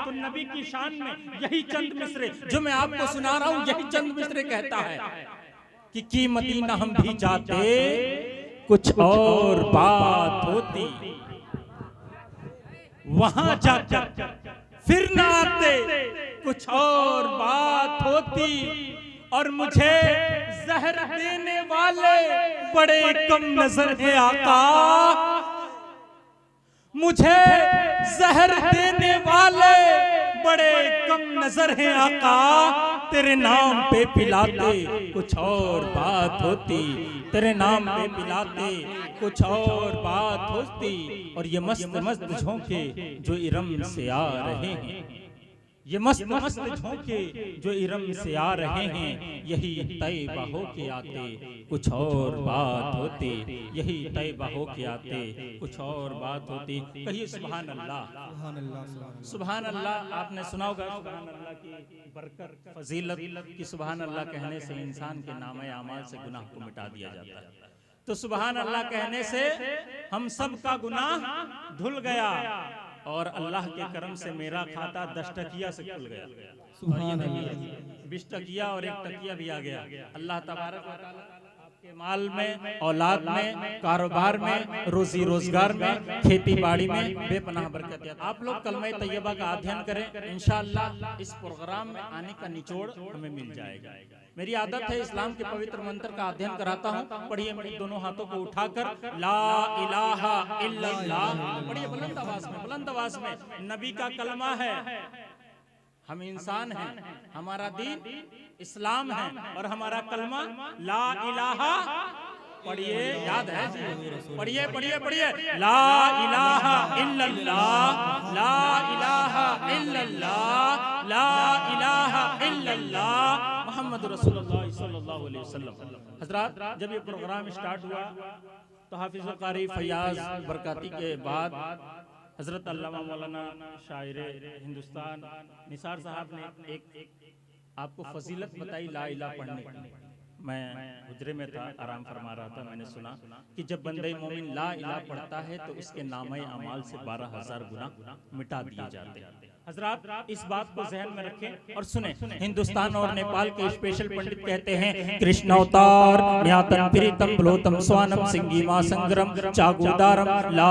तो नबी की शान में यही चंद मिसरे जो मैं आपको सुना रहा हूं, यही चंद मिसरे कहता है कि मदीना हम भी जाते कुछ और बात होती, वहां जाकर फिर ना आते कुछ और बात होती, और मुझे जहर देने वाले बड़े कम नजर है आका, मुझे जहर देने वाले बड़े कम नजर हैं आका, तेरे नाम पे पिलाते कुछ और बात होती, तेरे नाम पे पिलाते कुछ और बात होती। और ये मस्त मस्त झोंके जो इरम से आ रहे हैं, ये मस्त मस्त झोंके जो इरम से आ रहे हैं, यही तैबा हो के आते कुछ और बात होती, यही तैबा हो के आते कुछ और बात होती। कहिए सुभान अल्लाह, सुभान अल्लाह। आपने सुना होगा सुभान अल्लाह की बरकत फजीलत कि सुभान अल्लाह कहने से इंसान के नामे आमाल से गुनाह को मिटा दिया जाता है। तो सुभान अल्लाह कहने से हम सब का गुनाह धुल गया, और अल्लाह के करम से मेरा खाता 10 टकिया से खुल गया, और ये नहीं 20 टकिया और 1 टकिया भी आ गया। अल्लाह तबारक व तआला आपके माल में, औलाद में, कारोबार में, रोजी रोजगार में, खेती बाड़ी में बेपनाह बरकत याद। आप लोग कलमा तैयबा का अध्ययन करें, इंशाअल्लाह इस प्रोग्राम में आने का निचोड़ हमें मिल जाएगा। मेरी आदत है इस्लाम के पवित्र मंत्र का अध्ययन कराता हूँ। पढ़िए मेरे दोनों हाथों को उठाकर, ला इलाहा इल्लल्लाह, पढ़िए बुलंद आवाज में, बुलंद आवाज में। नबी का कलमा है, हम इंसान हैं, हमारा दीन इस्लाम है, और हमारा कलमा ला इलाहा, पढ़िए याद है जी, पढ़िए पढ़िए पढ़िए, ला इलाहा इल्लल्लाह, ला इलाहा इल्लल्लाह, ला इलाहा इल्लल्लाह मोहम्मद रसूलुल्लाह सल्लल्लाहु अलैहि वसल्लम। हजरात, जब ये प्रोग्राम स्टार्ट हुआ तो हाफिज कारी फयाज बरकाती के बाद हजरत अल्लामा मौलाना शायर हिंदुस्तान निसार साहब ने एक आपको फजीलत बताई ला इलाहा पढ़ने की। मैं हुजरे में था, आराम फरमा रहा था, मैंने सुना कि जब बंदे मोमिन ला इलाहा पढ़ता है तो उसके नामे अमाल से 12,000 गुना मिटा दिए जाते हैं। हजरात, इस बात को जहन में रखें और सुने। हिंदुस्तान और नेपाल के स्पेशल पंडित कहते हैं, कृष्ण अवतार न्यातन प्रीतम ब्लोतम स्वानम सिंगीमा संग्रम चागुदारम ला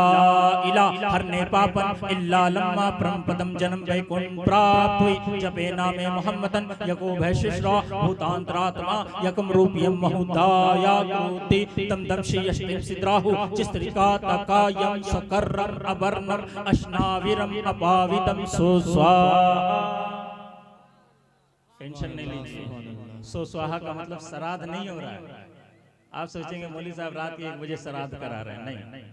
इला हरने पापन इल्ला लम्मा परम पदम जन्म वैकुंठ प्राप्त हुई जबे नामे मोहम्मदन यको भैशिश्रा भूतांतरात्मा यकम रूपियम महुदाया कृति तम दमशि यष्टिम सिद्राहु चिस्त्रिका तकायम सकर्रम अबर्णम अश्नाविरम अपावितम सो टेंशन नहीं लीजिए, सो स्वाहा का मतलब श्राद्ध नहीं हो रहा है। आप सोचेंगे मौलवी साहब रात के 1 बजे श्राद्ध करा रहे हैं, नहीं।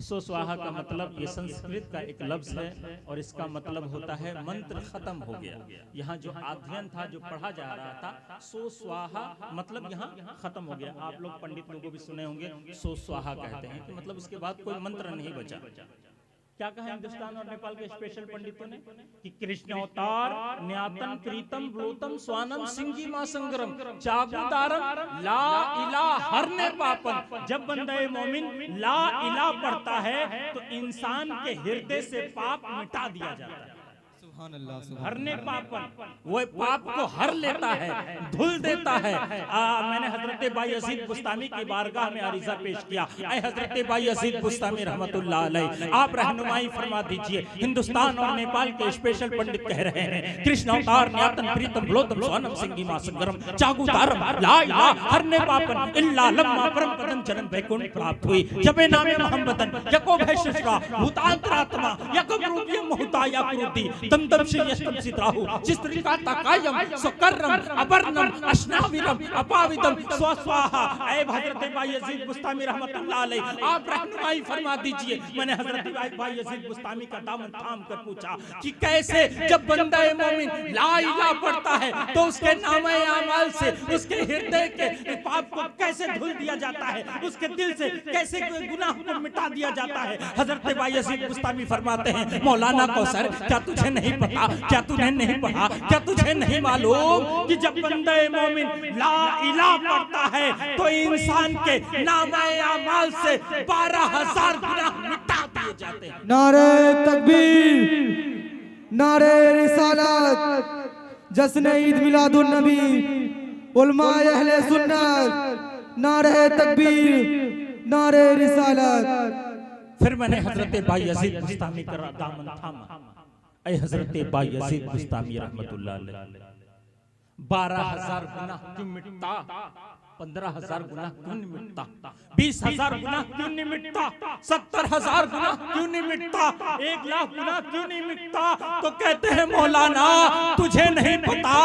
सो स्वाहा का मतलब ये संस्कृत का एक लफ्ज है, और इसका मतलब होता है मंत्र खत्म हो गया। यहाँ जो अध्ययन था, जो पढ़ा जा रहा था, सो स्वाहा मतलब यहाँ खत्म हो गया। आप लोग पंडित लोगों भी सुने होंगे, सो स्वाहा कहते हैं कि मतलब उसके बाद कोई मंत्र नहीं बचा। क्या कहा हिंदुस्तान और नेपाल के स्पेशल पंडितों ने कि कृष्ण अवतार न्यातन प्रीतम ब्लोतम स्वानम सिंगीमा संग्रम चागुदारम ला इला हरने पापन। जब बंदा मोमिन ला इला पढ़ता है तो इंसान के हृदय से पाप मिटा दिया जाता है। हरने पापन, वो पाप को हर लेता है, धुल देता है। मैंने हजरत बायजीद बुस्तामी की बारगाह में अरीजा पेश किया, ऐ हजरत बायजीद बुस्तामी रहमतुल्लाह अलैह, आप रहनुमाई फरमा दीजिए। हिंदुस्तान और नेपाल के स्पेशल पंडित कह रहे हैं, कृष्ण अवतार न्यातन प्रीतम ब्लोतम स्वानम सिंगीमा संग्रम चागुदारम ला इलाहा हरने पापन इल्ला लम्मा परम पदम जन्म वैकुंठ प्राप्त हुई जबे नामे मोहम्मदन यको भैशिश्रा भूतांतरात्मा यकम रूपियम महुदाया कृति तम दमशि यष्टिम सिद्राहु चिस्त्रिका तकायम सकर्रम अबर्णम अश्नाविरम अपावितम स्वाहा। ऐ हजरत बायजीद बुस्तामी रहमतुल्लाह अलैह, आप रहनुमाई फरमा दीजिए। मैंने हजरत बायजीद बुस्तामी का दामन थाम कर पूछा कि कैसे जब बंदा मोमिन ला इलाहा पढ़ता है तो उसके नामे अमाल से उसके हृदय के पाप को कैसे धुल दिया जाता है, उसके दिल से कैसे गुनाह को मिटा दिया जाता है। हजरत बायजीद बुस्तामी फरमाते हैं, मौलाना कौसर, क्या तुझे नहीं पता, क्या तूने नहीं पढ़ा, क्या तुझे नहीं मालूम कि जब बंदा मोमिन ला इलाहा पढ़ता है तो इंसान के नामे अमाल से 12,000 गुनाह मिटा दिए जाते हैं। नारे तकबीर, नारे रिसालत, जश्न ईद मिलादुन नबी, उलमा अहले सुन्नत, नारे तकबीर, नारे रिसालत। फिर मैंने हजरत बाई यजीद बुस्तामी का दामन थामा। ऐ हजरत बाई यजीद बुस्तामी रहमतुल्लाह अलैह, 12,000 गुनाह क्यों मिटता, 15,000 गुनाह क्यों नहीं मिटता, 20,000 गुनाह क्यों नहीं मिटता, 70,000 गुनाह क्यों नहीं मिटता, 1,00,000 गुनाह क्यों नहीं मिटता? तो कहते हैं मौलाना तुझे नहीं पता,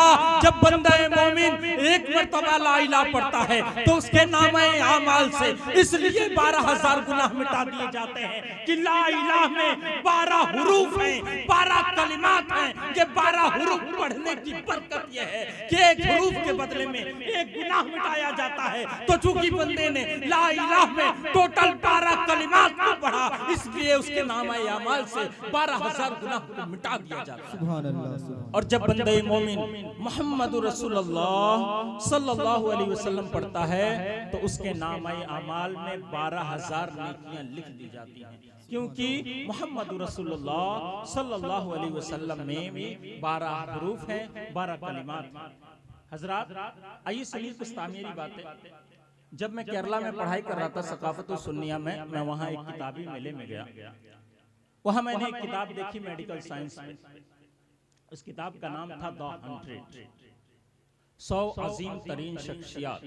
जब बंदा मोमिन एक मर्तबा ला इलाहा पढ़ता है तो उसके नामे आमाल से इसलिए 12,000 गुनाह मिटा दिए जाते हैं कि ला इलाहा में 12 हुरूफ हैं, 12 कलिमात हैं। ये 12 हुरूफ पढ़ने की बरकत यह है कि एक हुरूफ के बदले में एक गुनाह मिटाया जाता है। तो चूंकि बंदे ने ला इलाहा में टोटल 12 कलिमात को पढ़ा, इसलिए उसके नामे आमाल से 12,000 गुनाह को मिटा दिया जाता है। सुभान अल्लाह। और जब बंदे मोमिन मोहम्मद रसूलुल्लाह सल्लल्लाहु अलैहि वसल्लम पढ़ता है तो उसके नामे आमाल में 12,000 नेकियां लिख दी जाती हैं, क्योंकि मोहम्मद रसूलुल्लाह सल्लल्लाहु अलैहि वसल्लम में भी 12 हुरूफ हैं, 12 कलिमात। हजरात आइए सुनिए कुछ तामीरी बातें। जब मैं केरला में पढ़ाई कर रहा था सकाफत सुन्निया में, मैं वहां एक किताबी मेले में गया। वहां मैंने एक किताब देखी मेडिकल साइंस में। उस किताब का नाम था द 100, 100 अजीम तरीन शख्सियत।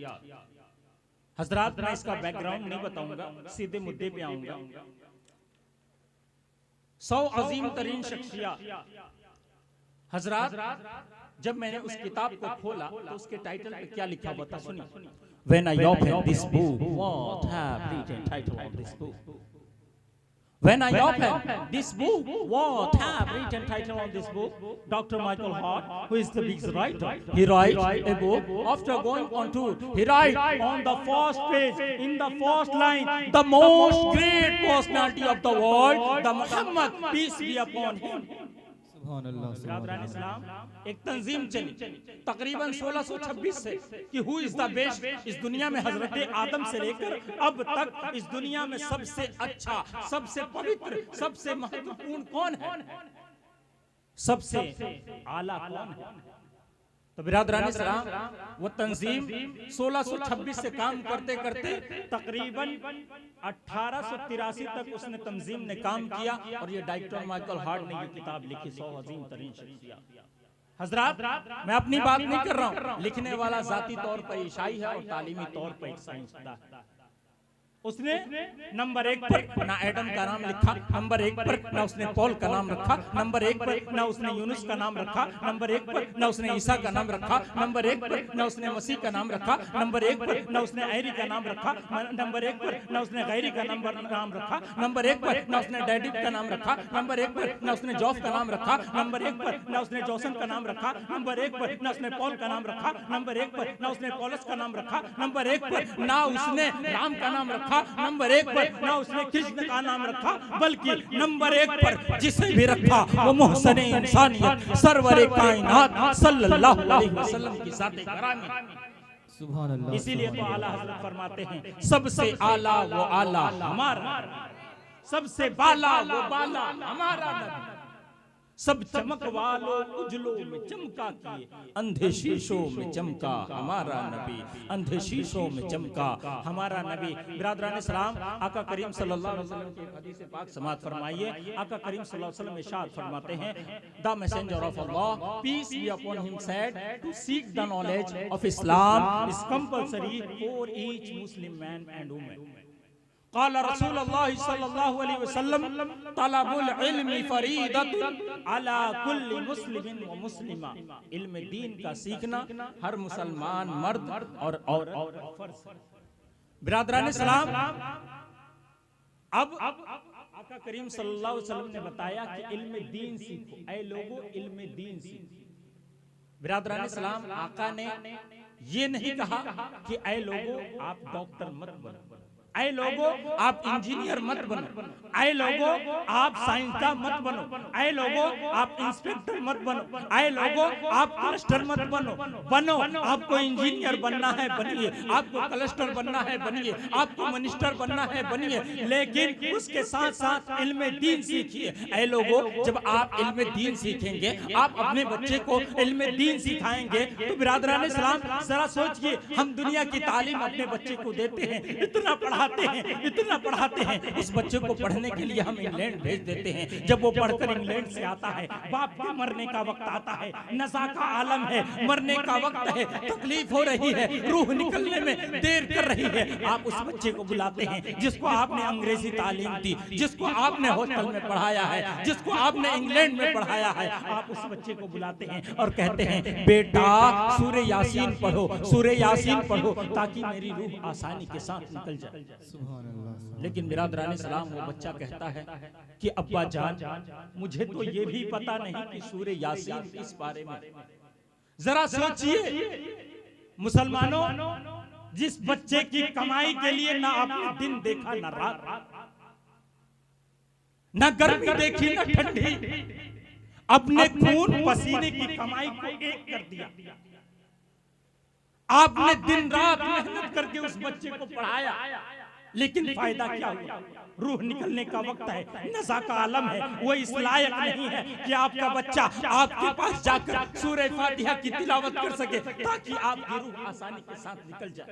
हजरात मैं इसका बैकग्राउंड नहीं बताऊंगा, सीधे मुद्दे पे आऊंगा। 100 अजीम तरीन शख्सियत। हजरात जब मैंने उस किताब को खोला तो उसके टाइटल पे क्या लिखा हुआ था सुनिए। When I open this book, what have written title of this book? When I open this book, what have written title on this book? Dr. Michael Hart, who is the big writer, he writes a book. After going on tour, he writes on the first page, in the first line, the most great personality of the world, the Muhammad, peace be upon him. इस्लाम एक तंजीम चली तकरीबन 1626 से कि who is the best. इस दुनिया में हजरत आदम से लेकर अब तक इस दुनिया में सबसे अच्छा, सबसे पवित्र, सबसे महत्वपूर्ण कौन है, सबसे आला कौन है? तो बिरादरान इस्लाम वो तंजीम 1626 से काम करते करते तकरीबन 1883 तक उसने तंजीम ने काम किया और ये डॉक्टर माइकल हार्ट ने ये किताब लिखी 100 अजीम तरीन शख्सियत। हजरात मैं अपनी बात नहीं कर रहा हूँ, लिखने वाला जाती तौर पर ईसाई है और तालीमी तौर पर एक साइंसदान है। उसने नंबर 1 पर ना एडम का नाम लिखा, नंबर 1 पर ना उसने पॉल का नाम रखा, नंबर 1 पर ना उसने यूनुस का नाम रखा, नंबर 1 पर ना उसने ईसा का नाम रखा, नंबर 1 पर ना उसने मसीह का नाम रखा, नंबर 1 पर ना उसने ऐरी का नाम रखा, नंबर 1 पर ना उसने गैरी का नाम रखा, नंबर 1 पर ना उसने डैडिब का नाम रखा, नंबर 1 पर ना उसने जॉफ का नाम रखा, नंबर 1 पर ना उसने जॉसन का नाम रखा, नंबर 1 पर ना उसने पॉल का नाम रखा, नंबर 1 पर ना उसने पॉलस का नाम रखा, नंबर 1 पर ना उसने राम का नाम रखा, नंबर 1 पर ना उसने कृष्ण का नाम रखा, बल्कि नंबर 1 पर जिसे भी रखा वो मोहसिन इंसानियत सरवरे कायनात सल्लल्लाहु अलैहि वसल्लम की ज़ात ग्रामी। सुभान अल्लाह। इसीलिए तो आला हज़रत फरमाते हैं सबसे आला वो आला हमारा, सबसे बाला वो बाला हमारा नबी। सब चमक वालों उजलों में चमका किए, अंधे शीशों में चमका हमारा नबी, अंधे शीशों में चमका हमारा नबी। बिरादरान इस्लाम आका करीम सल्लल्लाहु अलैहि वसल्लम की हदीस पाक समाअत फरमाइए। आका करीम सल्लल्लाहु अलैहि वसल्लम इरशाद फरमाते हैं, the messenger of Allah peace be upon him said to seek the knowledge of Islam is compulsory for each Muslim man and woman. क़ाल रसूलुल्लाह सल्लल्लाहु अलैहि वसल्लम तलबुल इल्मी फरीदतुन अला कुल्ली मुस्लिमिन व मुस्लिमा। इल्म दीन का सीखना हर मुसलमान मर्द और औरत पर फर्ज है। बिरादरान इस्लाम अब आका करीम सल्लल्लाहु अलैहि वसल्लम ने बताया कि इल्म दीन सीखो, ऐ लोगों इल्म दीन सीखो। बिरादरान इस्लाम आका ने ये नहीं कहा कि ऐ लोगों आप डॉक्टर मत बनो, आए लोगों आप इंजीनियर मत बनो, आए लोगों आप साइंस का मत बनो, आए लोगों आप इंस्पेक्टर मत बनो, आए लोगों आप कलेक्टर मत बनो। आपको इंजीनियर बनना है बनिए, आपको कलेक्टर बनना है बनिए, आपको मिनिस्टर बनना है बनिए, लेकिन उसके साथ साथ इल्म दीन सीखिए। ऐ लोगों जब आप इल्म दीन सीखेंगे, आप अपने बच्चे को इल्म दीन सिखाएंगे, तो बिरादरान इस्लाम जरा सोचिए, हम दुनिया की तालीम अपने बच्चे को देते हैं, इतना पढ़ाते हैं, उस बच्चे को पढ़ने के लिए हम इंग्लैंड भेज देते हैं। जब वो पढ़कर इंग्लैंड से आता है, बाप के मरने का वक्त आता है, नज़ा का आलम है, मरने का वक्त है, तकलीफ हो रही है, रूह निकलने में देर कर रही है, आप उस बच्चे को बुलाते हैं जिसको आपने अंग्रेजी तालीम दी, जिसको आपने हॉस्टल में पढ़ाया है, जिसको आपने इंग्लैंड में पढ़ाया है, आप उस बच्चे को बुलाते हैं और कहते हैं बेटा सूरे यासीन पढ़ो, सूरे यासीन पढ़ो, ताकि मेरी रूह आसानी के साथ निकल जाए। लेकिन बिरादरान सलाम वो बच्चा कहता है कि अब्बा जान मुझे तो ये भी पता नहीं कि सूरे यासीन इस बारे में। जरा सोचिए मुसलमानों, जिस बच्चे की कमाई के लिए ना आपने दिन देखा ना रात, ना गर्मी देखी ना ठंडी, अपने खून पसीने की कमाई को एक कर दिया, आपने दिन रात मेहनत करके उस बच्चे को पढ़ाया, लेकिन फायदा क्या हुआ? रूह निकलने का वक्त है, नज़ा का आलम है, वो इस लायक नहीं है कि आपका बच्चा आपके पास जाकर सूरह फातिहा की तिलावत कर सके ताकि आपकी रूह आसानी के साथ निकल जाए।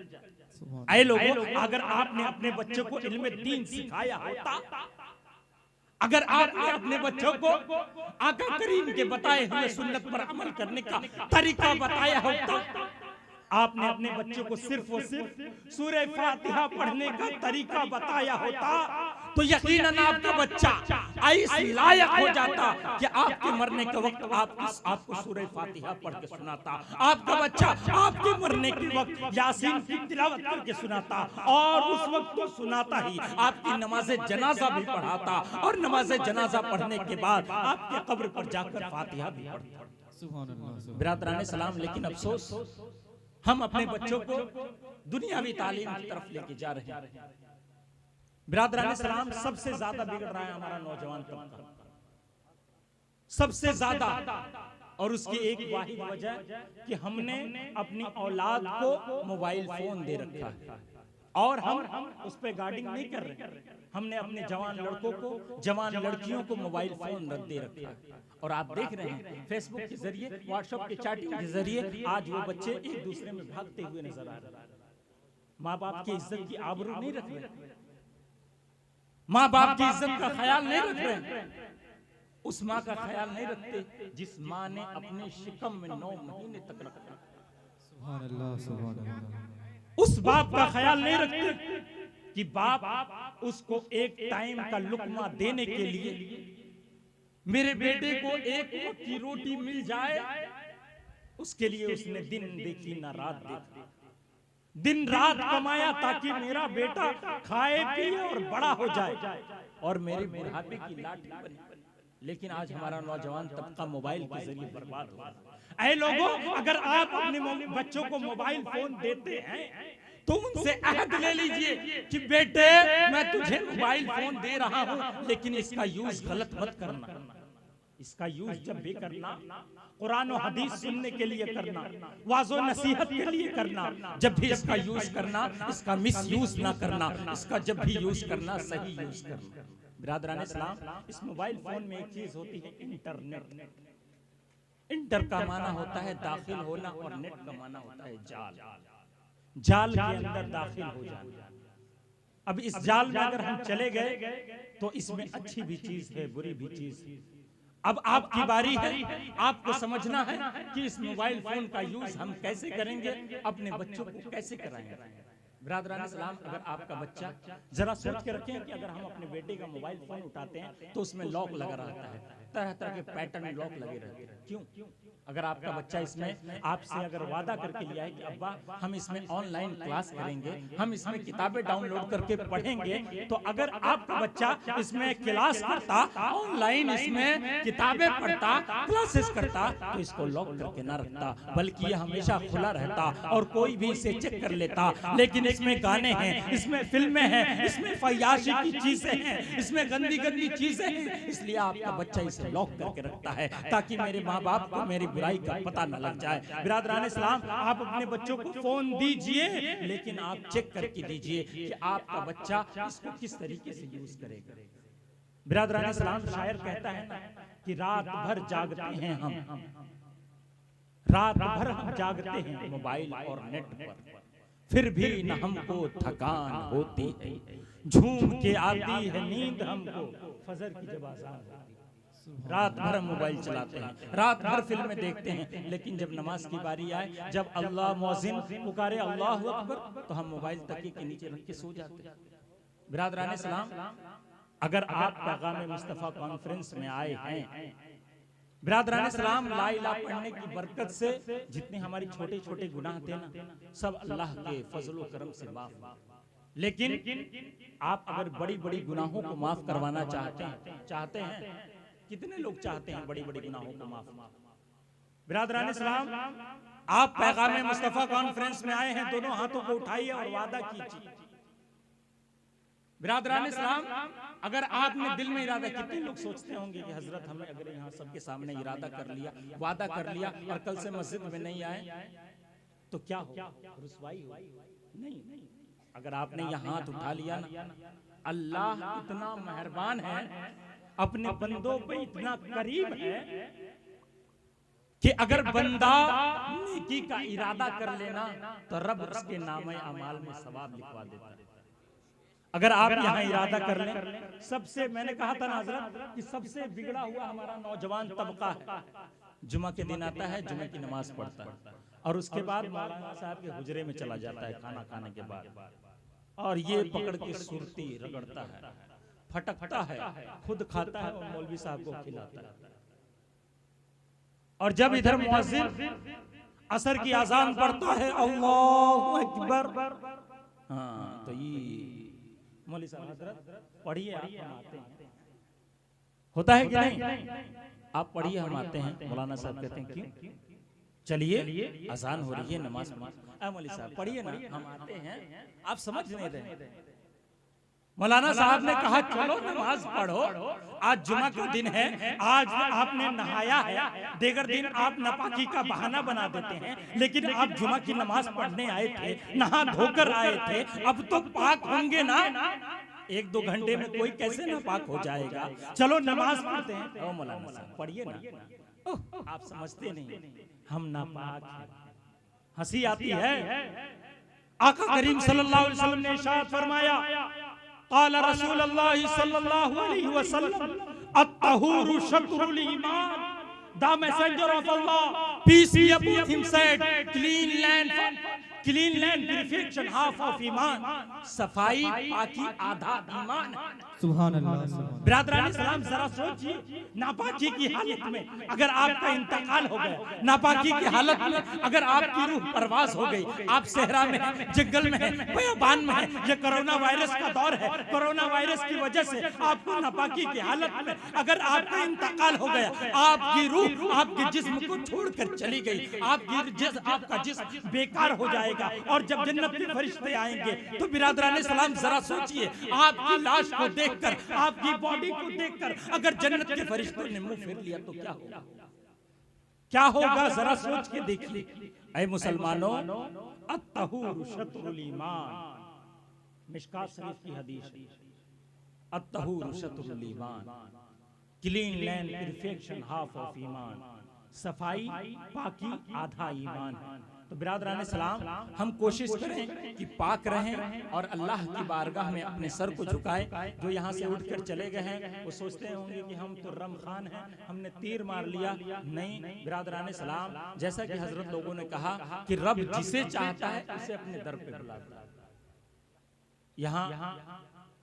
ऐ लोगों, अगर आपने अपने बच्चे को इल्म दीन सिखाया होता, अगर आपने अपने बच्चों को आका करीम के बताए हुए सुन्नत पर अमल करने का तरीका बताया होता, आपने अपने बच्चों को सिर्फ और सिर्फ सूरह फातिहा पढ़ने का तरीका बताया होता, तो यकीनन आपका बच्चा इस लायक हो जाता कि आपके मरने के वक्त आपको सूरह फातिहा पढ़ के सुनाता, आपका बच्चा आपके मरने के वक्त यासीन की तिलावत करके सुनाता, और उस वक्त तो सुनाता ही आपकी नमाज जनाजा भी पढ़ाता, और नमाज जनाजा पढ़ने के बाद आपके कब्र पर जाकर फातिहा भी पढ़ता। बिरादरान सलाम, लेकिन अफसोस हम अपने बच्चों को दुनियावी तालीम की तरफ लेके जा रहे हैं। बिरादरान सलाम, सबसे ज्यादा बिगड़ रहा है हमारा नौजवान तबका, सबसे ज्यादा, और उसकी एक वाहिद वजह कि हमने अपनी औलाद को मोबाइल फोन दे रखा है और हम उस पे गार्डिंग नहीं कर रहे। हमने अपने जवान लड़कों को, जवान लड़कियों को मोबाइल फोन दे रखा है, और आप देख रहे हैं फेसबुक के जरिए, व्हाट्सएप के चैटिंग के जरिए आज वो बच्चे एक दूसरे में भागते हुए नजर आ रहे हैं। माँ बाप की इज्जत की आबरू नहीं रख रहे, माँ बाप की इज्जत का ख्याल नहीं रख रहे, उस माँ का ख्याल नहीं रखते जिस माँ ने अपने शिकम में 9 महीने तक रखा। सुभान अल्लाह, सुभान अल्लाह। उस बाप का ख्याल नहीं रखते कि बाप उसको एक टाइम का लुकमा देने के लिए, मेरे बेटे को एक वक्त की रोटी मिल जाए, उसके लिए उसने दिन देखी ना रात देखी, दिन रात कमाया ताकि मेरा बेटा खाए पिए और बड़ा हो जाए और मेरे बुढ़ापे की लाठी बने। लेकिन आज हमारा नौजवान तबका मोबाइल के जरिए बर्बाद हो रहा है। ऐ लोगों, अगर आप अपने बच्चों को मोबाइल फोन देते हैं तो उनसे अहद ले लीजिए कि बेटे मैं तुझे मोबाइल फोन दे रहा हूं, लेकिन इसका यूज गलत मत करना। इसका यूज जब भी करना, कुरान और हदीस सुनने के लिए करना, वाज़ो नसीहत के लिए करना। जब भी इसका यूज करना, इसका मिस यूज ना करना, इसका जब भी यूज करना सही यूज करना। बिरादरान इस्लाम, इस मोबाइल फोन में एक चीज होती है इंटरनेट। इंटर का माना होता है दाखिल होना और नेट का माना होता है जाल। जाल के अंदर दाखिल हो जाना। अब इस जाल में अगर हम चले गए तो इसमें अच्छी भी चीज है, बुरी भी चीज है। अब आपकी बारी है, आपको समझना है कि इस मोबाइल फोन का यूज हम कैसे करेंगे, अपने बच्चों को कैसे कराएंगे। बिरादरान इस्लाम, अगर आपका बच्चा, जरा सोच के रखें कि अगर हम अपने बेटे का मोबाइल फोन उठाते हैं तो उसमें लॉक लगा रहता है, तरह तरह के पैटर्न लॉक लगे रहते हैं। क्यों? अगर आपका बच्चा इसमें आपसे अगर वादा करके लिया है कि अब्बा हम इसमें ऑनलाइन क्लास करेंगे, हम इसमें किताबें डाउनलोड करके पढ़ेंगे, तो अगर आपका बच्चा इसमें क्लास करता, ऑनलाइन इसमें किताबें पढ़ता, क्लासेस करता, तो इसको लॉक करके ना रखता, बल्कि ये हमेशा खुला रहता और कोई भी इसे चेक कर लेता। लेकिन इसमें गाने हैं, इसमें फिल्में हैं, इसमें फयाशी की चीजें हैं, इसमें गंदी गंदी चीजें हैं, इसलिए आपका बच्चा इसे लॉक करके रखता है ताकि मेरे माँ बाप को मेरी बुराई का पता न लग जाए। बिरादरान इस्लाम, आप अपने बच्चों को फोन दीजिए, लेकिन आप चेक करके दीजिए कि आपका बच्चा इसको किस तरीके से यूज करेगा। बिरादरान इस्लाम, शायर कहता है ना कि रात भर जागते हैं हम, रात भर हम जागते हैं मोबाइल और नेट पर, फिर भी न हमको थकान होती है, झूम के आती है नींद हमको फजर की जब आज़ान होती है। रात भर हम मोबाइल चलाते हैं, रात भर फिल्में देखते हैं, लेकिन जब नमाज की बारी आए, जब अल्लाह मुअज्जिन पुकारे अल्लाहु अकबर, तो हम मोबाइल तकिए के नीचे रख के सो जाते हैं। बिरादरान इस्लाम, अगर आप पैगाम मुस्तफ़ा कॉन्फ्रेंस में आए हैं, बिरादरान इस्लाम, ला इलाहा पढ़ने की बरकत से जितने हमारे छोटे छोटे गुनाह थे ना, सब अल्लाह के फजल करम से माफ। लेकिन आप अगर बड़ी बड़ी गुनाहों को माफ करवाना चाहते हैं, कितने लोग चाहते हैं बड़ी बड़ी गुनाहों को माफ? बिरादरान इस्लाम, आप पैगाम मुस्तफ़ा कॉन्फ्रेंस में आए हैं, दोनों हाथों को उठाइए और वादा कीजिए। बिरादरान इस्लाम, अगर आपने दिल में इरादा, कितने लोग सोचते होंगे कि हजरत हमें अगर यहाँ सबके सामने इरादा कर लिया, वादा कर लिया और कल से मस्जिद में नहीं आए तो क्या हो? रुसवाई हो? नहीं। अगर आपने यहाँ हाथ उठा लिया ना, अल्लाह इतना मेहरबान है, अपने बंदों पे इतना करीब है कि अगर बंदा नेकी का इरादा कर लेना तो रब उसके नामे अमाल में सवाब लिखवा देता है। अगर आप यहाँ इरादा कर लें, सबसे, मैंने कहा था ना हजरत कि सबसे बिगड़ा हुआ हमारा नौजवान तबका है, जुमा के दिन आता है, जुमे की नमाज पढ़ता है और उसके बाद मौलाना साहब के हुजरे में चला जाता है खाना खाने के बाद, और ये पकड़ के सुरती रगड़ता है, फटकता है, खुद खाता है और मौलवी साहब को खिलाता है। और जब इधर मुअज्जिन असर की अजान पढ़ता है, अल्लाहु अकबर, हाँ, तो ये मौलवी साहब हजरत पढ़िए, आप हम आते हैं, होता है कि नहीं? आप पढ़िए, हम आते हैं। मौलाना साहब कहते हैं क्यों? चलिए अजान हो रही है, नमाज मौलवी साहब पढ़िए ना, हम आते हैं। आप समझ नहीं रहे। मौलाना साहब ने कहा चलो नमाज पढ़ो, आज जुमा का दिन है, आज आपने नहाया है, देगर दिन आप नापाकी का बहाना बना देते हैं, लेकिन आप जुमा की नमाज पढ़ने आए थे, नहा धोकर आए थे, अब तो पाक होंगे ना। 1-2 घंटे में कोई कैसे नापाक हो जाएगा? चलो नमाज पढ़ते हैं। ओ मौलाना साहब पढ़िए ना। आप समझते नहीं, हम नापाक हैं। हंसी आती है। आका करीम सल्लल्लाहु अलैहि वसल्लम ने इरशाद फरमाया, क़ाल रसूलुल्लाह सल्लल्लाहु अलैहि वसल्लम, अत्तहूरु शत्रुल ईमान। The messenger of Allah, peace be upon him, said, clean land purification half of ईमान। सफाई पाकी आधा ईमान है। सुभान अल्लाह। बिरादरान इस्लाम, जरा सोचिए, नापाकी की हालत में अगर आपका इंतकाल हो गया, नापाकी की हालत में अगर आपकी रूह परवाज हो गई, आप सहरा में हैं, जंगल में हैं, बयाबान में हैं, ये कोरोना वायरस का दौर है, कोरोना वायरस की वजह से आपको नापाकी की हालत में अगर आपका इंतकाल हो गया, आपकी रूह आपके जिस्म को छोड़कर चली गई, आपका जिस्म बेकार हो जाएगा। और जब जन्नत के फरिश्ते आएंगे तो बिरादरान इस्लाम जरा सोचिए, आपकी लाश को देखकर, आपकी बॉडी को देखकर अगर जन्नत के फरिश्तों ने मुंह फेर लिया तो क्या होगा? क्या होगा? जरा सोच के देखिए। ऐ मुसलमानों, अत्तहूरु शत्रुल ईमान, मिशकात शरीफ की हदीस है। अत्तहूरु शत्रुल ईमान, clean land perfection half of iman. सफाई पाकी आधा ईमान है। तो बिरादरान इस्लाम, हम कोशिश करें कि पाक रहें और अल्लाह की बारगाह में अपने सर को झुकाएं। जो यहाँ से उठकर चले गए हैं वो सोचते होंगे कि हम तो रम खान हैं, हमने तीर मार लिया। नहीं बिरादरान इस्लाम, जैसा कि हजरत लोगों ने कहा कि रब जिसे चाहता है उसे अपने दर पे बुलाता है। यहाँ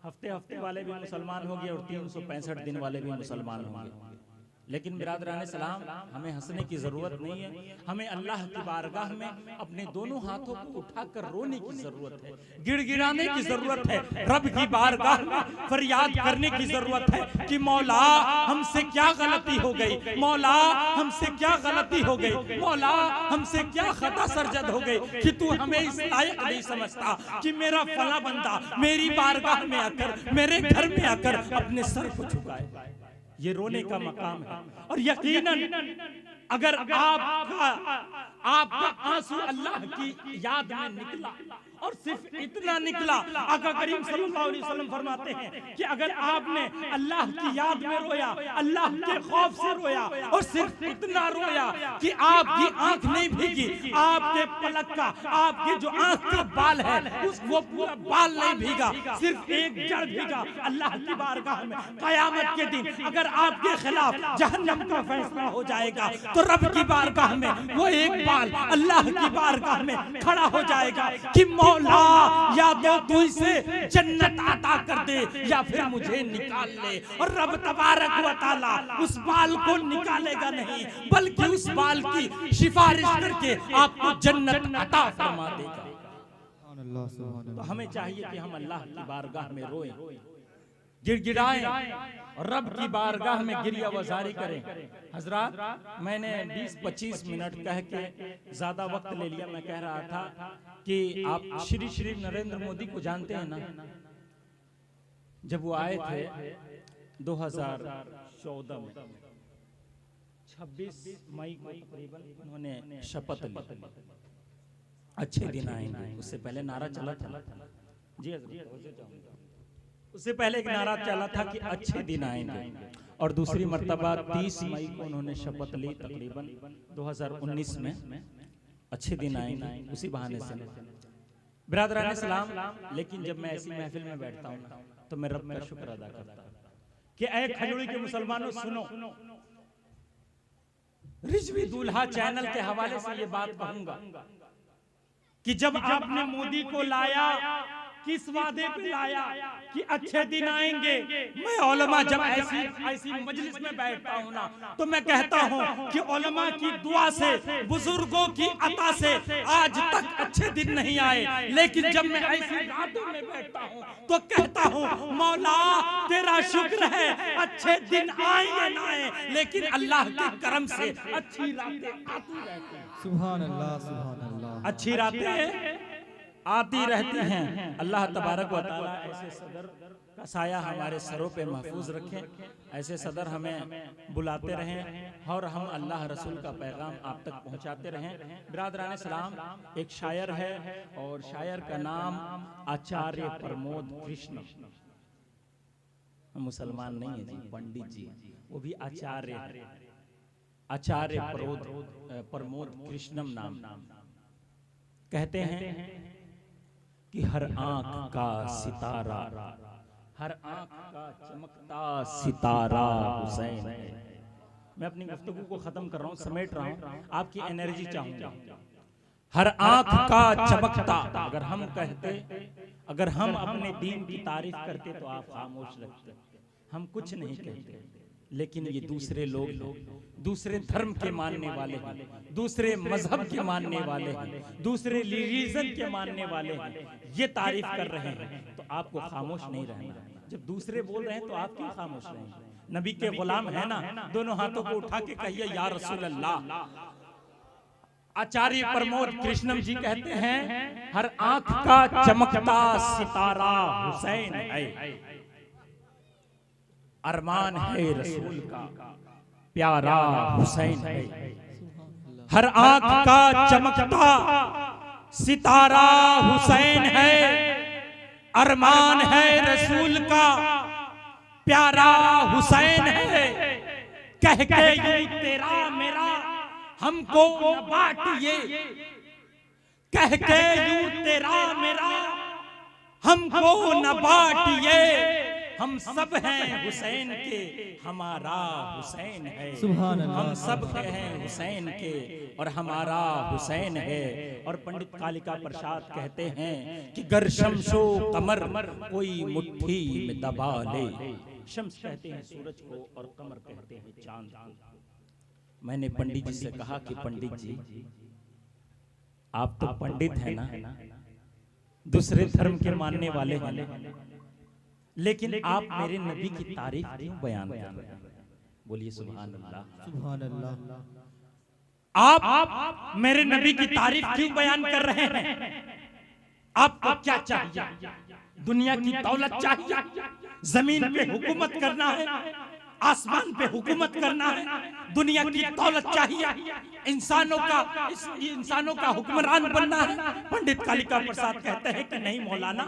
हफ्ते हफ्ते वाले भी मुसलमान होंगे और 365 दिन वाले भी मुसलमान होंगे, लेकिन बिरादरान सलाम, हमें हंसने की जरूरत नहीं है, हमें अल्लाह की बारगाह में अपने दोनों हाथों को उठाकर रोने की जरूरत है, गिड़गिड़ाने की जरूरत है, रब की बारगाह में फरियाद करने की जरूरत है कि मौला हमसे क्या गलती हो गई, मौला हमसे क्या गलती हो गई, मौला हमसे क्या खता सरजद हो गई कि तू हमें इस लायक नहीं समझता कि मेरा फला बंदा मेरी बारगाह में आकर, मेरे घर में आकर अपने सर को झुकाए। ये रोने का मकाम है। और यकीनन अगर आपका आंसू अल्लाह की याद में निकला और सिर्फ इतना निकला, आका करीम सल्लल्लाहु अलैहि वसल्लम फरमाते हैं कि अगर आपने अल्लाह की याद में रोया, अल्लाह के खौफ से रोया और सिर्फ इतना रोया कि आपकी आंख नहीं भीगी, आपके पलक का, आपके जो आंख का बाल है वो पूरा बाल नहीं भीगा, सिर्फ एक जड़ भीगा, अल्लाह की बारगाह में कयामत के दिन अगर आपके खिलाफ जहन्नम का फैसला हो जाएगा तो रब की बारगाह में वो एक बाल अल्लाह की बारगाह में खड़ा हो जाएगा कि मौला या तो तू इसे जन्नत अता कर दे या फिर मुझे निकाल ले। और रब तबारक व तआला उस बाल को निकालेगा नहीं, बल्कि उस बाल की सिफारिश करके आपको जन्नत अता फरमा देगा। तो हमें चाहिए कि हम अल्लाह की बारगाह में रोएं, गिड़गिड़ाएं और रब की बारगाह में गिरिया वजारी करें। हजरात, मैंने 20-25 मिनट कह के ज्यादा वक्त ले लिया। मैं कह रहा था कि आप श्री नरेंद्र मोदी को जानते हैं ना? जब वो आए थे 2014 में 26 मई को तकरीबन उन्होंने शपथ ली, अच्छे दिन आएंगे। उससे पहले नारा चला था जी, उससे पहले एक नारा चला था कि अच्छे दिन आएंगे, और दूसरी मर्तबा 30 मई को उन्होंने शपथ ली तकरीबन 2019 में, अच्छे दिन आएंगे। उसी बहाने से बिरादरान सलाम, लेकिन जब मैं ऐसी महफिल में बैठता हूँ तो मैं रब का शुक्र अदा करता हूँ कि ऐ खजूरी के मुसलमानों सुनो। रिजवी दूल्हा चैनल के हवाले से ये बात कहूंगा कि जब आपने मोदी को लाया, किस वादे पे लाया कि अच्छे दिन आएंगे। मैं उलमा जब ऐसी मजलिस में बैठता हूँ ना, तो मैं कहता हूँ कि उलमा की दुआ से, बुजुर्गों की अता से आज तक अच्छे दिन नहीं आए। लेकिन जब मैं ऐसी रातों में बैठता हूँ तो कहता हूँ मौला तेरा शुक्र है, अच्छे दिन आए या ना आए, लेकिन अल्लाह के करम से अच्छी रातें आती रहती हैं। सुभान अल्लाह, सुभान अल्लाह। अच्छी रातें आती रहती हैं। अल्लाह तबारक व तआला ऐसे सदर का साया हमारे सरों पे महफूज रखें, ऐसे सदर हमें बुलाते रहें और हम अल्लाह रसूल का पैगाम आप तक पहुंचाते रहें। बिरादरान सलाम, एक शायर है और शायर का नाम आचार्य प्रमोद कृष्ण, मुसलमान नहीं है जी, पंडित जी, वो भी आचार्य है, आचार्य प्रमोद कृष्णम नाम। कहते हैं कि हर आंख का सितारा, हर आंख का चमकता सितारा हुसैन है। मैं अपनी गुफ्तगू को खत्म कर रहा हूँ, समेट रहा हूँ, आपकी एनर्जी चाहूंगा। हर आंख का चमकता, अगर हम कहते, अगर हम अपने दीन की तारीफ करते तो आप खामोश रखते, हम कुछ नहीं कहते। लेकिन ये दूसरे लोग, दूसरे धर्म के मानने वाले हैं, दूसरे मजहब के मानने वाले हैं, दूसरे रिलीजन के मानने वाले हैं, ये तारीफ कर रहे हैं तो आपको खामोश नहीं रहना। जब दूसरे बोल रहे हैं तो आप क्यों खामोश रहेंगे? नबी के गुलाम है ना, दोनों हाथों को उठा के कहिए या रसूल अल्लाह। आचार्य प्रमोद कृष्णम जी कहते हैं हर आंख का चमकता सितारा हुसैन है, अरमान है रसूल का प्यारा हुसैन है। हर आंख का चमकता सितारा हुसैन है, अरमान है रसूल का प्यारा हुसैन है। कह के यूं तेरा मेरा हमको न बांटिए, कह के यूं तेरा मेरा हमको न बांटिए, हम सब हैं हुसैन के, हमारा हुसैन है। सुभान अल्लाह। हम सब के हैं हुसैन के और हमारा हुसैन है। और पंडित कालिका प्रसाद कहते हैं कि गर शम्सो कमर कोई मुट्ठी में दबा ले। शम्स कहते हैं सूरज को और कमर कहते हैं चांद को। मैंने पंडित जी से कहा कि पंडित जी आप तो पंडित हैं ना, दूसरे धर्म के मानने वाले हैं, लेकिन आप मेरे नबी की तारीफ क्यों बयान कर रहे हैं? बोलिए सुभान अल्लाह। सुभान अल्लाह। आप मेरे नबी की तारीफ क्यों बयान कर रहे हैं? आपको क्या चाहिए? दुनिया की दौलत चाहिए? जमीन पे हुकूमत करना है? आसमान पे हुकूमत करना है? दुनिया की दौलत चाहिए? इंसानों का हुक्मरान बनना है? पंडित कालिका प्रसाद कहते हैं कि नहीं मौलाना,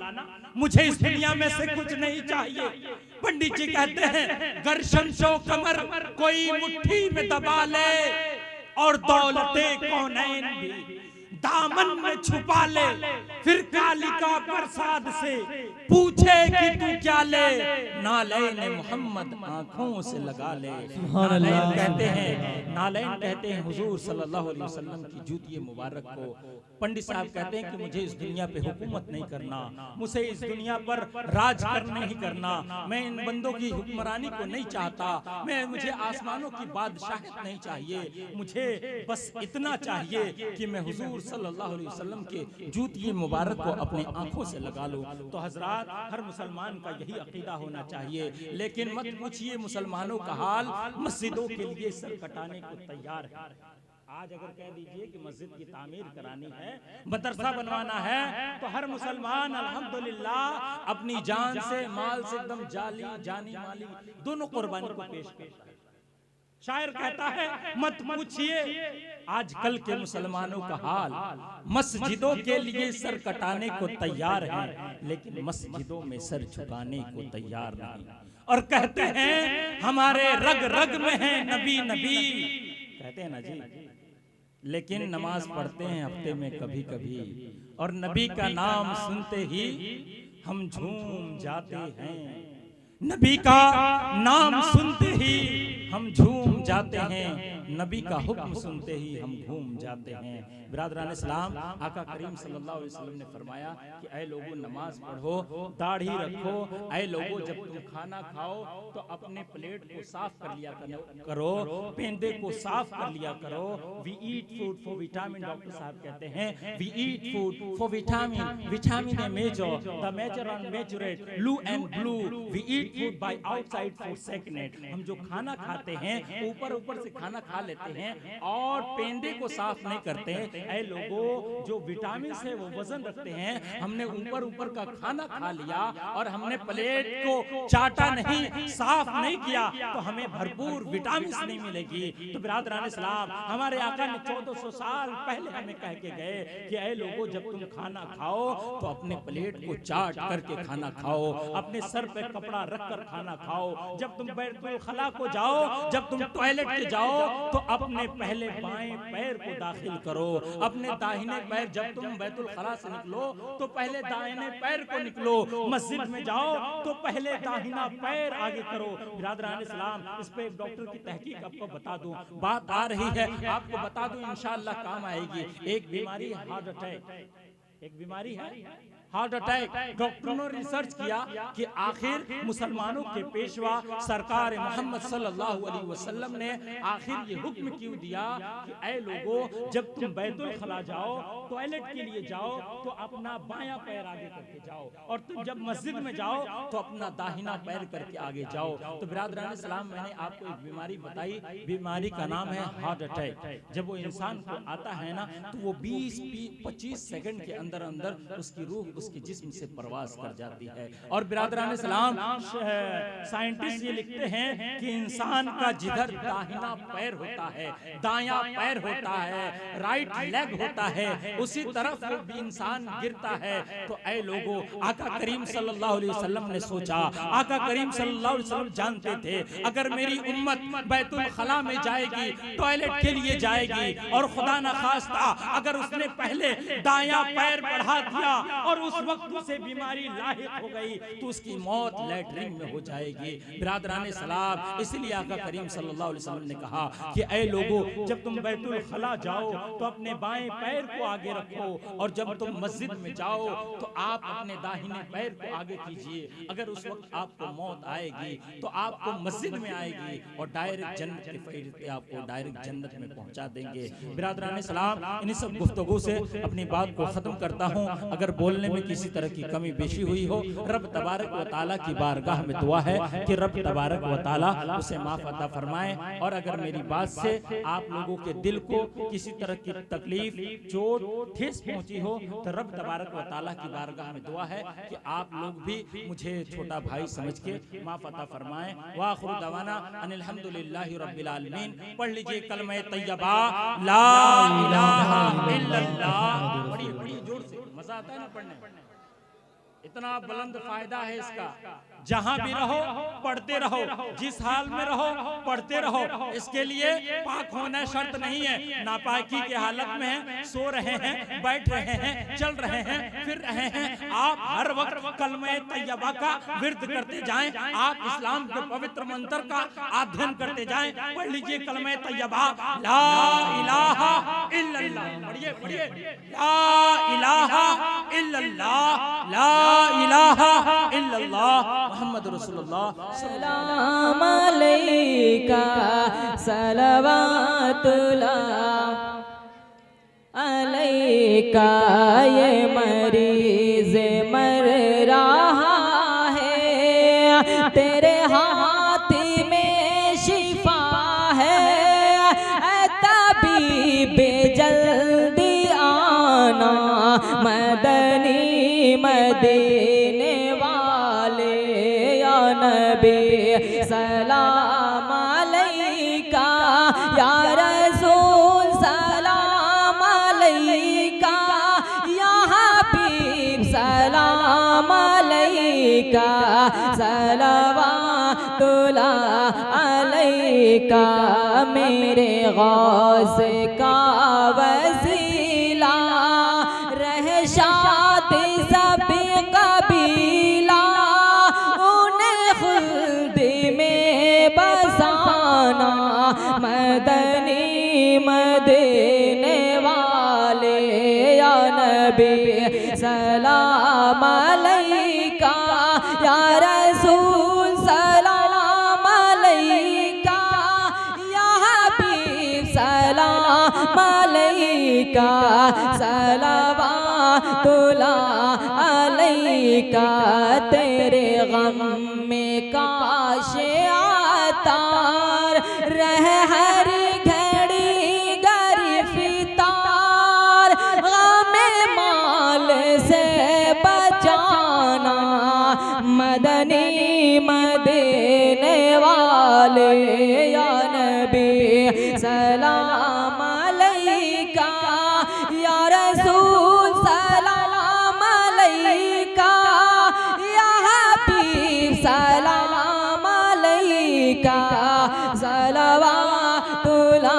मुझे इस दुनिया में से कुछ नहीं चाहिए। पंडित जी कहते हैं गर शम्सो कमर कोई मुट्ठी में दबा ले और दौलते कौनैन भी दामन में छुपा ले, फिर कालिका प्रसाद से पूछे कि तू क्या ले, नालैन मोहम्मद आंखों से लगा ले। नालैन कहते हैं हुजूर सल्लल्लाहु अलैहि वसल्लम की जूती मुबारक को। पंडित साहब कहते हैं कि मुझे इस दुनिया पे हुकूमत नहीं करना, मुझे इस दुनिया पर राज नहीं करना, मैं इन बंदों की हुक्मरानी को नहीं चाहता, मुझे आसमानों की बादशाहत नहीं चाहिए, मुझे बस इतना चाहिए कि मैं हुजूर सल्लल्लाहु अलैहि वसल्लम के जूती मुबारक को अपने आंखों से लगा लूं। तो हजरात, हर मुसलमान का यही अकीदा होना चाहिए। लेकिन मत पूछिए मुसलमानों का हाल, मस्जिदों के लिए सर कटाने को तैयार है। आज अगर कह दीजिए कि मस्जिद की तामीर करानी है, मदरसा बनवाना है, तो हर मुसलमान अल्हम्दुलिल्लाह अपनी जान से, माल से, एकदम जानी माली दोनों कुर्बानी को पेश करता है। शायर कहता है मत पूछिए आजकल के मुसलमानों का हाल, मस्जिदों के लिए सर कटाने को तैयार है, लेकिन मस्जिदों में सर झुकाने को तैयार नहीं। और कहते हैं हमारे रग रग में है नबी नबी, कहते हैं ना जी, लेकिन नमाज पढ़ते हैं हफ्ते में कभी कभी, और नबी का नाम सुनते ही हम झूम जाते हैं। नबी का नाम सुनते ही हम झूम जाते हैं, नबी का हुक्म सुनते ही हम घूम जाते हैं। बिरादरान इस्लाम, आका करीम सल्लल्लाहु अलैहि वसल्लम ने फरमाया कि ऐ लोगों नमाज पढ़ो, दाढ़ी रखो, ऐ लोगों जब तुम खाना खाओ तो अपने प्लेट को साफ कर लिया करो, पेंदे को साफ कर लिया करो। We eat food for vitamin, doctor साहब कहते हैं we eat food for vitamin, vitamin A major, the major on मेजरेट blue and blue, we eat food by outside for second. हम जो खाना खाते हैं ऊपर से खाना खा लेते हैं और पेंदे को साफ नहीं करते। ऐ लोगों जो विटामिन से वो वजन रखते हैं, हमने ऊपर का खाना खा लिया और हमने प्लेट को चाटा नहीं, साफ नहीं किया, तो हमें भरपूर विटामिन नहीं मिलेगी। तो बिरादरान इस्लाम, हमारे आका ने 1400 साल पहले हमें कह के गए कि ऐ लोगों जब तुम खाना खाओ तो अपने प्लेट को चाट करके खाना खाओ, अपने सर पे कपड़ा रख कर खाना खाओ, जब तुम बैतुल खला को जाओ, जब तुम टॉयलेट के जाओ तो अपने पहले बाएं पैर को दाखिल करो, अपने दाहिने पैर, जब तुम बैतुल खला से निकलो तो पहले दाहिने पैर को निकलो, मस्जिद में जाओ तो पहले दाहिना पैर आगे करो। बिरादरान इस्लाम, इस पे एक डॉक्टर की तहकीक आपको बता दूं, बात आ रही है आपको बता दूं, इंशाअल्लाह काम आएगी। एक बीमारी है हार्ट अटैक, एक बीमारी है हार्ट अटैक। डॉक्टरों ने रिसर्च किया कि आखिर मुसलमानों के पेशवा सरकार मोहम्मद सल्लल्लाहु अलैहि वसल्लम ने आखिर ये हुक्म क्यों दिया कि ऐ लोगों जब तुम बैतुल खला जाओ, टॉयलेट के लिए जाओ तो अपना बायां पैर आगे करके जाओ, और तुम जब मस्जिद में जाओ तो अपना दाहिना पैर करके आगे जाओ। तो बिरादरान इस्लाम, मैंने आपको एक बीमारी बताई, बीमारी का नाम है हार्ट अटैक। जब वो इंसान को आता है ना तो वो 20-25 सेकंड के अंदर उसकी रूह उसके जिस्म से प्रवास कर जाती है। और बिरादरान इस्लाम, साइंटिस्ट ये लिखते हैं कि इंसान का जिधर दाहिना पैर होता है, दायां पैर होता है, राइट लेग होता है, उसी तरफ वो भी इंसान गिरता है। तो ऐ लोगों, आका करीम सल्लल्लाहु अलैहि वसल्लम ने सोचा, आका करीम सल्लल्लाहु अलैहि वसल्लम जानते थे अगर मेरी उम्मत बैतुल खला में जाएगी, टॉयलेट के लिए जाएगी, और खुदा न खास्ता अगर उसने पहले दायां पैर बढ़ा दिया और उस वक्त उसे बीमारी लाहिक हो गई तो उसकी मौत लैट्रिन में हो जाएगी। बिरादरान सलाम, इसलिए आका करीम सल्लल्लाहु अलैहि वसल्लम ने कहा कि ऐ लोगों, जब तुम बैतुल खला जाओ तो अपने बाएं पैर को आगे रखो, और जब तुम मस्जिद में जाओ तो आप अपने दाहिने पैर को आगे कीजिए। अगर उस वक्त आपको मौत आएगी तो आपको मस्जिद में आएगी और डायरेक्ट जन्नत के फरिश्ते आपको डायरेक्ट जन्नत में पहुंचा देंगे। बिरादरान सलाम, इन सब गुफ्तगू से अपनी बात को खत्म करता हूं। अगर बोलने में किसी तरह की कमी बेशी हुई हो, रब तबारक व तआला की बारगाह में दुआ है कि रब तबारक व तआला उसे माफ अता फरमाए। और अगर मेरी बात से आप लोगों के दिल को किसी तरह की तकलीफ, चोट, ठेस पहुंची हो तो रब तबारक व तआला की बारगाह में दुआ है कि आप लोग भी मुझे छोटा भाई समझ के माफ अता फरमाएं। व आखिरु दवाना अनिल हम्दुलिल्लाहि रब्बिल आलमीन। पढ़ लीजिए कलमा तैयबा ला इलाहा इल्लल्लाह। बड़ी जोर से, मजा आता है ना पढ़ने में, इतना बुलंद फायदा है इसका। जहां भी रहो पढ़ते रहो, जिस हाल में रहो पढ़ते रहो। इसके लिए पाक होना शर्त नहीं है। नापाकी के हालत में हैं, सो रहे हैं, बैठ रहे हैं, चल रहे हैं, फिर रहे हैं, आप हर वक्त कलमे तैयबा का विर्द करते जाएं। आप इस्लाम के पवित्र मंत्र का अध्ययन करते जाएं। पढ़ लीजिए कलमे तैयबा ला इलाहा इल्लल्लाह। पढ़िए पढ़िए, ला इलाहा इल्लल्लाह, ला इलाहा इल्लल्लाह मोहम्मद रसूलुल्लाह। सलाम अलैका सलवातुल्लाह अलैका। ये मरीज मर रहा है, तेरे हाथ में शिफा है। ऐ तबीब जल्दी आना, मदनी मदीने वाले या नबी सलाम अलैका, या रसूल सलाम अलैका, या हबीब सलाम अलैका, सलवातुल्लाह अलैका। मेरे गौस का वसीला रह शाद सब कबीला, उन्हें खुल्द में बसाना, मदनी मदीने वाले या नबी सलाम अलैका, या रसूल सलाम अलैका, या हबीब सलाम अलैका, सलवातुल्लाह अलैका। तेरे गम में काश आतार रह हर घड़ी गिरफ्तार, गम माल से बचाना, मदनी मदीने वाले या नबी सलाम अलैका, या रसूल सलाम अलैका, या हबीब सलाम अलैका, सलवातुल्लाह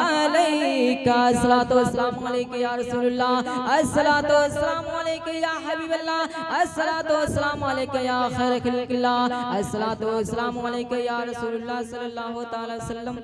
अलैका। अस्सलातु वस्सलामु अलैका या रसूलल्लाह, अस्सलातु वस्सलामु अलैका या हबीबल्लाह, अस्सलातु वस्सलामु अलैका या खैर खल्क़िल्लाह, अस्सलातु वस्सलामु अलैका या रसूलल्लाह सल्लल्लाहु तआला अलैहि वसल्लम।